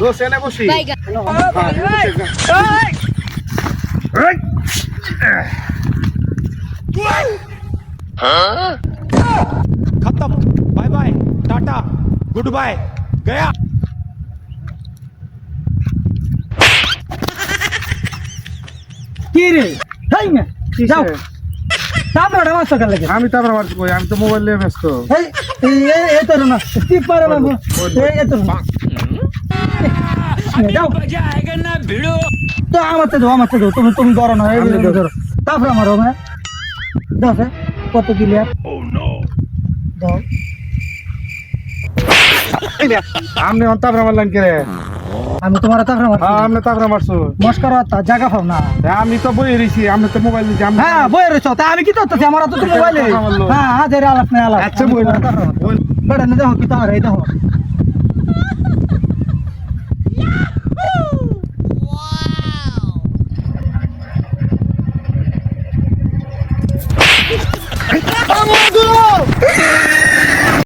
দোষ এনে বসি खत्म bye bye tata good bye गया কি রে তাই না যাও তারপরে আমার সকাল লাগে আমি তারপর আমার কই আমি তো মোবাইল নিয়ে ব্যস্ত এই এই তো না স্টিপ পারে বাবু এই তো না যাও তো আমার তো তুমি তুমি বড় না এই ধরো তারপরে আমার হবে দাও কত ক্লিয়ার দাও আমনে অন তারপর আমার লাইন করে আমি তোমার তারপরে আমার আমনে তারপর মারছো মস্করা তা জায়গা পাও না আমি তো বই রইছি আমনে তো মোবাইল নিয়ে আমি হ্যাঁ বই রইছো তা আমি কি করতেছি আমার তো মোবাইলে হ্যাঁ হাজার আলাপ না আলাপ আচ্ছা বই বড় না দেখো কি তার এই দেখো Vamos,